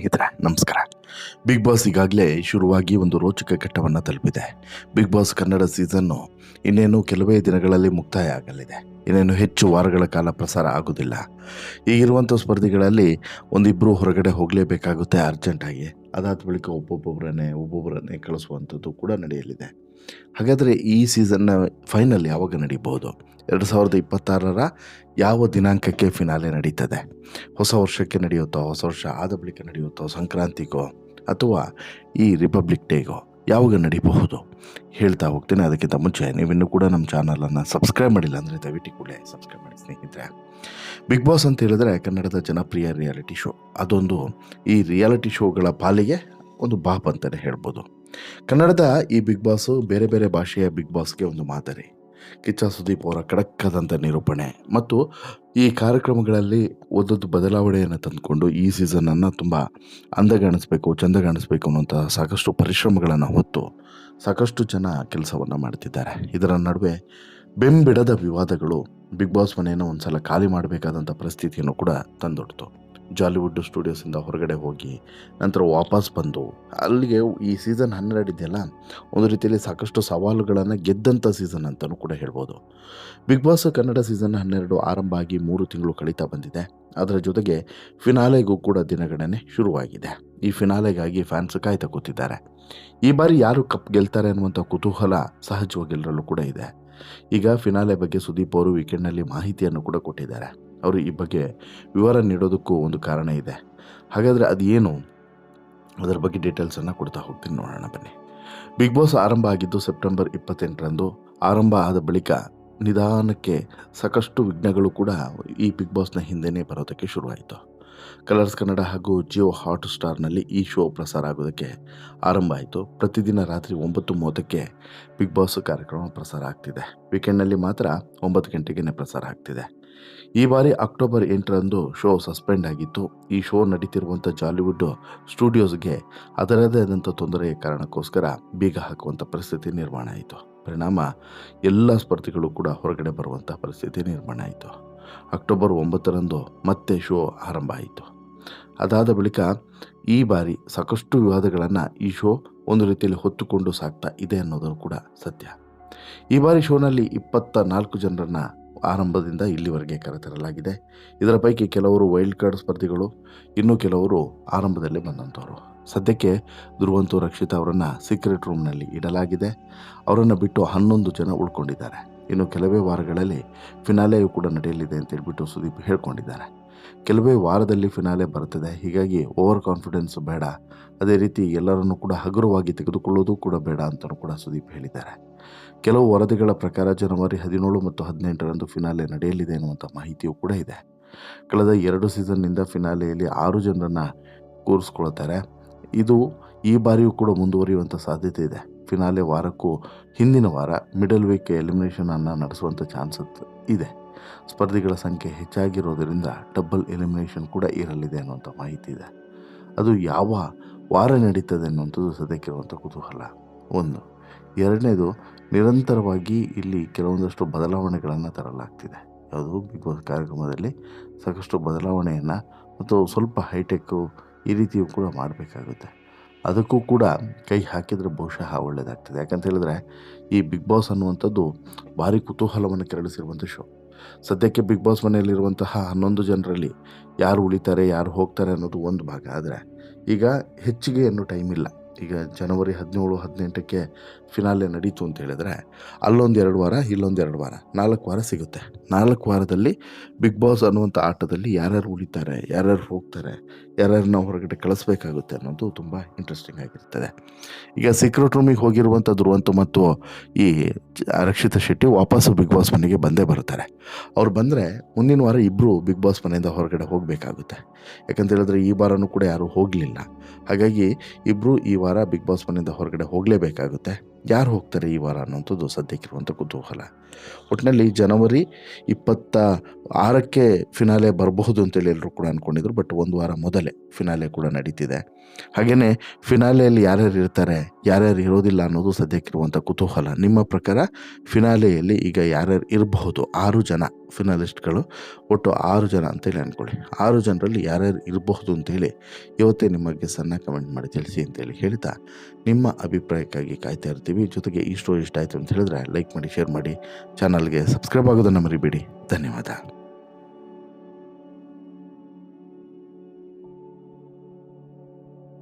ಸ್ನೇಹಿತರೆ, ನಮಸ್ಕಾರ. Big boss ಈಗಾಗಲೇ ಶುರುವಾಗಿ ಒಂದು ರೋಚಕ ಘಟ್ಟವನ್ನು ತಲುಪಿದೆ. ಬಿಗ್ ಬಾಸ್ ಕನ್ನಡ ಸೀಸನ್ನು ಇನ್ನೇನು ಕೆಲವೇ ದಿನಗಳಲ್ಲಿ ಮುಕ್ತಾಯ ಆಗಲಿದೆ. ಇನ್ನೇನು ಹೆಚ್ಚು ವಾರಗಳ ಕಾಲ ಪ್ರಸಾರ ಆಗೋದಿಲ್ಲ. ಈಗಿರುವಂಥ ಸ್ಪರ್ಧಿಗಳಲ್ಲಿ ಒಂದಿಬ್ಬರು ಹೊರಗಡೆ ಹೋಗಲೇಬೇಕಾಗುತ್ತೆ ಅರ್ಜೆಂಟಾಗಿ. ಅದಾದ ಬಳಿಕ ಒಬ್ಬೊಬ್ಬರನ್ನೇ ಕಳಿಸುವಂಥದ್ದು ಕೂಡ ನಡೆಯಲಿದೆ. ಹಾಗಾದರೆ ಈ ಸೀಸನ್ನ ಫೈನಲ್ ಯಾವಾಗ ನಡೀಬಹುದು? 2026ರ ಯಾವ ದಿನಾಂಕಕ್ಕೆ ಫಿನಾಲೆ ನಡೀತದೆ? ಹೊಸ ವರ್ಷಕ್ಕೆ ನಡೆಯುತ್ತೋ, ಹೊಸ ವರ್ಷ ಆದ ಬಳಿಕ ನಡೆಯುತ್ತೋ, ಸಂಕ್ರಾಂತಿಗೋ ಅಥವಾ ಈ ರಿಪಬ್ಲಿಕ್ ಡೇಗೋ ಯಾವಾಗ ನಡೀಬಹುದು ಹೇಳ್ತಾ ಹೋಗ್ತೀನಿ. ಅದಕ್ಕಿಂತ ಮುಂಚೆ ನೀವಿನ್ನೂ ಕೂಡ ನಮ್ಮ ಚಾನಲನ್ನು ಸಬ್ಸ್ಕ್ರೈಬ್ ಮಾಡಿಲ್ಲ ಅಂದರೆ ದಯವಿಟ್ಟು ಕೂಡ ಸಬ್ಸ್ಕ್ರೈಬ್ ಮಾಡಿ ಸ್ನೇಹಿತರೆ. ಬಿಗ್ ಬಾಸ್ ಅಂತ ಹೇಳಿದ್ರೆ ಕನ್ನಡದ ಜನಪ್ರಿಯ ರಿಯಾಲಿಟಿ ಶೋ. ಅದೊಂದು ಈ ರಿಯಾಲಿಟಿ ಶೋಗಳ ಪಾಲಿಗೆ ಒಂದು ಬಾಪ್ ಅಂತಲೇ ಹೇಳ್ಬೋದು. ಕನ್ನಡದ ಈ ಬಿಗ್ ಬಾಸು ಬೇರೆ ಬೇರೆ ಭಾಷೆಯ ಬಿಗ್ ಬಾಸ್ಗೆ ಒಂದು ಮಾದರಿ. ಕಿಚ್ಚ ಸುದೀಪ್ ಅವರ ಖಡಕ್ಕಾದಂಥ ನಿರೂಪಣೆ ಮತ್ತು ಈ ಕಾರ್ಯಕ್ರಮಗಳಲ್ಲಿ ಒಂದೊಂದು ಬದಲಾವಣೆಯನ್ನು ತಂದುಕೊಂಡು ಈ ಸೀಸನನ್ನು ತುಂಬ ಅಂದಗಾಣಿಸ್ಬೇಕು, ಚೆಂದಗಾಣಿಸ್ಬೇಕು ಅನ್ನುವಂಥ ಸಾಕಷ್ಟು ಪರಿಶ್ರಮಗಳನ್ನು ಹೊತ್ತು ಸಾಕಷ್ಟು ಜನ ಕೆಲಸವನ್ನು ಮಾಡ್ತಿದ್ದಾರೆ. ಇದರ ನಡುವೆ ಬೆಂಬಿಡದ ವಿವಾದಗಳು ಬಿಗ್ ಬಾಸ್ ಮನೆಯನ್ನು ಒಂದು ಸಲ ಖಾಲಿ ಮಾಡಬೇಕಾದಂಥ ಪರಿಸ್ಥಿತಿಯನ್ನು ಕೂಡ ತಂದೊಡ್ತು. ಜಾಲಿವುಡ್ ಸ್ಟುಡಿಯೋಸಿಂದ ಹೊರಗಡೆ ಹೋಗಿ ನಂತರ ವಾಪಸ್ ಬಂದು ಅಲ್ಲಿಗೆ ಈ ಸೀಸನ್ 12 ಇದೆಯಲ್ಲ, ಒಂದು ರೀತಿಯಲ್ಲಿ ಸಾಕಷ್ಟು ಸವಾಲುಗಳನ್ನು ಗೆದ್ದಂಥ ಸೀಸನ್ ಅಂತಲೂ ಕೂಡ ಹೇಳ್ಬೋದು. ಬಿಗ್ ಬಾಸ್ ಕನ್ನಡ ಸೀಸನ್ 12 ಆರಂಭ ಆಗಿ 3 ತಿಂಗಳು ಕಳೀತಾ ಬಂದಿದೆ. ಅದರ ಜೊತೆಗೆ ಫಿನಾಲೆಗೂ ಕೂಡ ದಿನಗಣನೆ ಶುರುವಾಗಿದೆ. ಈ ಫಿನಾಲೆಗಾಗಿ ಫ್ಯಾನ್ಸ್ ಕಾಯ್ತಾ ಕೂತಿದ್ದಾರೆ. ಈ ಬಾರಿ ಯಾರು ಕಪ್ ಗೆಲ್ತಾರೆ ಅನ್ನುವಂಥ ಕುತೂಹಲ ಸಹಜವಾಗಿ ಎಲ್ಲರಲ್ಲೂ ಕೂಡ ಇದೆ. ಈಗ ಫಿನಾಲೆ ಬಗ್ಗೆ ಸುದೀಪ್ ಅವರು ವೀಕೆಂಡ್ನಲ್ಲಿ ಮಾಹಿತಿಯನ್ನು ಕೂಡ ಕೊಟ್ಟಿದ್ದಾರೆ. ಅವರು ಈ ಬಗ್ಗೆ ವಿವರ ನೀಡೋದಕ್ಕೂ ಒಂದು ಕಾರಣ ಇದೆ. ಹಾಗಾದರೆ ಅದು ಏನು, ಅದರ ಬಗ್ಗೆ ಡೀಟೇಲ್ಸನ್ನು ಕೊಡ್ತಾ ಹೋಗ್ತೀನಿ, ನೋಡೋಣ ಬನ್ನಿ. ಬಿಗ್ ಬಾಸ್ ಆರಂಭ ಆಗಿದ್ದು ಸೆಪ್ಟೆಂಬರ್ 28ರಂದು. ಆರಂಭ ಆದ ಬಳಿಕ ನಿಧಾನಕ್ಕೆ ಸಾಕಷ್ಟು ವಿಘ್ನಗಳು ಕೂಡ ಈ ಬಿಗ್ ಬಾಸ್ನ ಹಿಂದೆಯೇ ಬರೋದಕ್ಕೆ ಶುರುವಾಯಿತು. ಕಲರ್ಸ್ ಕನ್ನಡ ಹಾಗೂ ಜಿಯೋ ಹಾಟ್ ಸ್ಟಾರ್ನಲ್ಲಿ ಈ ಶೋ ಪ್ರಸಾರ ಆಗೋದಕ್ಕೆ ಆರಂಭ ಆಯಿತು. ಪ್ರತಿದಿನ ರಾತ್ರಿ 9:30ಕ್ಕೆ ಬಿಗ್ ಬಾಸ್ ಕಾರ್ಯಕ್ರಮ ಪ್ರಸಾರ ಆಗ್ತಿದೆ. ವೀಕೆಂಡ್ನಲ್ಲಿ ಮಾತ್ರ 9 ಗಂಟೆಗೆ ಪ್ರಸಾರ ಆಗ್ತಿದೆ. ಈ ಬಾರಿ ಅಕ್ಟೋಬರ್ 8ರಂದು ಶೋ ಸಸ್ಪೆಂಡ್ ಆಗಿತ್ತು. ಈ ಶೋ ನಡೀತಿರುವಂಥ ಜಾಲಿವುಡ್ ಸ್ಟುಡಿಯೋಸ್ಗೆ ಅದರದೇ ಆದಂಥ ತೊಂದರೆಯ ಕಾರಣಕ್ಕೋಸ್ಕರ ಬೀಗ ಹಾಕುವಂಥ ಪರಿಸ್ಥಿತಿ ನಿರ್ಮಾಣ ಆಯಿತು. ಪರಿಣಾಮ ಎಲ್ಲ ಸ್ಪರ್ಧಿಗಳು ಕೂಡ ಹೊರಗಡೆ ಬರುವಂಥ ಪರಿಸ್ಥಿತಿ ನಿರ್ಮಾಣ ಆಯಿತು. ಅಕ್ಟೋಬರ್ 9ರಂದು ಮತ್ತೆ ಶೋ ಆರಂಭ ಆಯಿತು. ಅದಾದ ಬಳಿಕ ಈ ಬಾರಿ ಸಾಕಷ್ಟು ವಿವಾದಗಳನ್ನು ಈ ಶೋ ಒಂದು ರೀತಿಯಲ್ಲಿ ಹೊತ್ತುಕೊಂಡು ಸಾಗ್ತಾ ಇದೆ ಅನ್ನೋದು ಕೂಡ ಸತ್ಯ. ಈ ಬಾರಿ ಶೋನಲ್ಲಿ 24 ಜನರನ್ನು ಆರಂಭದಿಂದ ಇಲ್ಲಿವರೆಗೆ ಕರೆತರಲಾಗಿದೆ. ಇದರ ಪೈಕಿ ಕೆಲವರು ವೈಲ್ಡ್ ಕಾರ್ಡ್ ಸ್ಪರ್ಧಿಗಳು, ಇನ್ನೂ ಕೆಲವರು ಆರಂಭದಲ್ಲೇ ಬಂದಂಥವರು. ಸದ್ಯಕ್ಕೆ ಧ್ರುವಂತು ರಕ್ಷಿತಾ ಅವರನ್ನು ಸೀಕ್ರೆಟ್ ರೂಮ್ನಲ್ಲಿ ಇಡಲಾಗಿದೆ. ಅವರನ್ನು ಬಿಟ್ಟು 11 ಜನ ಉಳ್ಕೊಂಡಿದ್ದಾರೆ. ಇನ್ನು ಕೆಲವೇ ವಾರಗಳಲ್ಲಿ ಫಿನಾಲೆಯೂ ಕೂಡ ನಡೆಯಲಿದೆ ಅಂತ ಹೇಳ್ಬಿಟ್ಟು ಸುದೀಪ್ ಹೇಳ್ಕೊಂಡಿದ್ದಾರೆ. ಕೆಲವೇ ವಾರದಲ್ಲಿ ಫಿನಾಲೆ ಬರ್ತದೆ, ಹೀಗಾಗಿ ಓವರ್ ಕಾನ್ಫಿಡೆನ್ಸ್ ಬೇಡ, ಅದೇ ರೀತಿ ಎಲ್ಲರನ್ನೂ ಕೂಡ ಹಗುರವಾಗಿ ತೆಗೆದುಕೊಳ್ಳೋದು ಕೂಡ ಬೇಡ ಅಂತಲೂ ಕೂಡ ಸುದೀಪ್ ಹೇಳಿದ್ದಾರೆ. ಕೆಲವು ವರದಿಗಳ ಪ್ರಕಾರ ಜನವರಿ 17 ಮತ್ತು 18ರಂದು ಫಿನಾಲೆ ನಡೆಯಲಿದೆ ಎನ್ನುವಂಥ ಮಾಹಿತಿಯೂ ಕೂಡ ಇದೆ. ಕಳೆದ 2 ಸೀಸನ್ನಿಂದ ಫಿನಾಲೆಯಲ್ಲಿ 6 ಜನರನ್ನು ಕೂರಿಸ್ಕೊಳ್ತಾರೆ. ಇದು ಈ ಬಾರಿಯೂ ಕೂಡ ಮುಂದುವರಿಯುವಂಥ ಸಾಧ್ಯತೆ ಇದೆ. ಫಿನಾಲೆ ವಾರಕ್ಕೂ ಹಿಂದಿನ ವಾರ ಮಿಡಲ್ ವೀಕ್ ಎಲಿಮಿನೇಷನನ್ನು ನಡೆಸುವಂಥ ಚಾನ್ಸಸ್ ಇದೆ. ಸ್ಪರ್ಧಿಗಳ ಸಂಖ್ಯೆ ಹೆಚ್ಚಾಗಿರೋದರಿಂದ ಡಬಲ್ ಎಲಿಮಿನೇಷನ್ ಕೂಡ ಇರಲಿದೆ ಅನ್ನುವಂಥ ಮಾಹಿತಿ ಇದೆ. ಅದು ಯಾವ ವಾರ ನಡೀತದೆ ಅನ್ನುವಂಥದ್ದು ಸದ್ಯಕ್ಕಿರುವಂಥ ಕುತೂಹಲ ಒಂದು. ಎರಡನೇದು, ನಿರಂತರವಾಗಿ ಇಲ್ಲಿ ಕೆಲವೊಂದಷ್ಟು ಬದಲಾವಣೆಗಳನ್ನು ತರಲಾಗ್ತಿದೆ. ಯಾವುದು ಬಿಗ್ ಬಾಸ್ ಕಾರ್ಯಕ್ರಮದಲ್ಲಿ ಸಾಕಷ್ಟು ಬದಲಾವಣೆಯನ್ನು ಮತ್ತು ಸ್ವಲ್ಪ ಹೈಟೆಕ್ಕು ಈ ರೀತಿಯೂ ಕೂಡ ಮಾಡಬೇಕಾಗುತ್ತೆ. ಅದಕ್ಕೂ ಕೂಡ ಕೈ ಹಾಕಿದರೆ ಬಹುಶಃ ಒಳ್ಳೆಯದಾಗ್ತದೆ. ಯಾಕಂತ ಹೇಳಿದ್ರೆ ಈ ಬಿಗ್ ಬಾಸ್ ಅನ್ನುವಂಥದ್ದು ಭಾರಿ ಕುತೂಹಲವನ್ನು ಕೆರಳಿಸಿರುವಂಥ ಶೋ. ಸದ್ಯಕ್ಕೆ ಬಿಗ್ ಬಾಸ್ ಮನೆಯಲ್ಲಿರುವಂತಹ 11 ಜನರಲ್ಲಿ ಯಾರು ಉಳಿತಾರೆ, ಯಾರು ಹೋಗ್ತಾರೆ ಅನ್ನೋದು ಒಂದು ಭಾಗ. ಆದರೆ ಈಗ ಹೆಚ್ಚಿಗೆ ಅನ್ನೋ ಟೈಮ್ ಇಲ್ಲ. ಈಗ ಜನವರಿ 17, 18ಕ್ಕೆ ಫಿನಾಲೆ ನಡೀತು ಅಂತ ಹೇಳಿದ್ರೆ ಅಲ್ಲೊಂದು 2 ವಾರ, ಇಲ್ಲೊಂದು 2 ವಾರ, 4 ವಾರ ಸಿಗುತ್ತೆ. 4 ವಾರದಲ್ಲಿ ಬಿಗ್ ಬಾಸ್ ಅನ್ನುವಂಥ ಆಟದಲ್ಲಿ ಯಾರ್ಯಾರು ಉಳಿತಾರೆ, ಯಾರ್ಯಾರು ಹೋಗ್ತಾರೆ, ಯಾರ್ಯಾರನ್ನ ಹೊರಗಡೆ ಕಳಿಸ್ಬೇಕಾಗುತ್ತೆ ಅನ್ನೋದು ತುಂಬ ಇಂಟ್ರೆಸ್ಟಿಂಗ್ ಆಗಿರ್ತದೆ. ಈಗ ಸೀಕ್ರೆಟ್ ರೂಮಿಗೆ ಹೋಗಿರುವಂಥ ಧ್ರುವಂತು ಮತ್ತು ಈ ರಕ್ಷಿತಾ ಶೆಟ್ಟಿ ವಾಪಸ್ಸು ಬಿಗ್ ಬಾಸ್ ಮನೆಗೆ ಬಂದೇ ಬರ್ತಾರೆ. ಅವ್ರು ಬಂದರೆ ಮುಂದಿನ ವಾರ ಇಬ್ಬರು ಬಿಗ್ ಬಾಸ್ ಮನೆಯಿಂದ ಹೊರಗಡೆ ಹೋಗಬೇಕಾಗುತ್ತೆ. ಯಾಕಂತ ಹೇಳಿದ್ರೆ ಈ ವಾರನೂ ಕೂಡ ಯಾರೂ ಹೋಗಲಿಲ್ಲ. ಹಾಗಾಗಿ ಇಬ್ಬರು ಈ ವಾರ ಬಿಗ್ ಬಾಸ್ ಮನೆಯಿಂದ ಹೊರಗಡೆ ಹೋಗಲೇಬೇಕಾಗುತ್ತೆ. ಯಾರು ಹೋಗ್ತಾರೆ ಈ ವಾರ ಅನ್ನೋಂಥದ್ದು ಸದ್ಯಕ್ಕಿರುವಂಥ ಕುತೂಹಲ. ಒಟ್ಟಿನಲ್ಲಿ ಜನವರಿ 26ಕ್ಕೆ ಫಿನಾಲೆ ಬರಬಹುದು ಅಂತೇಳಿ ಎಲ್ಲರೂ ಕೂಡ ಅಂದ್ಕೊಂಡಿದ್ರು. ಬಟ್ ಒಂದು ವಾರ ಮೊದಲೇ ಫಿನಾಲೆ ಕೂಡ ನಡೀತಿದೆ. ಹಾಗೆಯೇ ಫಿನಾಲೆಯಲ್ಲಿ ಯಾರ್ಯಾರು ಇರ್ತಾರೆ, ಯಾರ್ಯಾರು ಇರೋದಿಲ್ಲ ಅನ್ನೋದು ಸದ್ಯಕ್ಕಿರುವಂಥ ಕುತೂಹಲ. ನಿಮ್ಮ ಪ್ರಕಾರ ಫಿನಾಲೆಯಲ್ಲಿ ಈಗ ಯಾರ್ಯಾರು ಇರಬಹುದು? 6 ಜನ ಫಿನಾಲಿಸ್ಟ್ಗಳು, ಒಟ್ಟು 6 ಜನ ಅಂತೇಳಿ ಅಂದ್ಕೊಳ್ಳಿ. 6 ಜನರಲ್ಲಿ ಯಾರ್ಯಾರು ಇರಬಹುದು ಅಂತೇಳಿ ಇವತ್ತೇ ನಿಮ್ಮ ಗೆಸ್ಸನ್ನು ಕಮೆಂಟ್ ಮಾಡಿ ತಿಳಿಸಿ ಅಂತೇಳಿ ಹೇಳ್ತಾ, ನಿಮ್ಮ ಅಭಿಪ್ರಾಯಕ್ಕಾಗಿ ಕಾಯ್ತಾ ಇರ್ತೀವಿ. ಜೊತೆಗೆ ಈ ಸ್ಟೋರಿ ಇಷ್ಟ ಆಯಿತು ಅಂತ ಹೇಳಿದ್ರೆ ಲೈಕ್ ಮಾಡಿ, ಶೇರ್ ಮಾಡಿ, ಚಾನಲ್ಗೆ ಸಬ್ಸ್ಕ್ರೈಬ್ ಆಗೋದನ್ನು ಮರಿಬೇಡಿ. ಧನ್ಯವಾದ.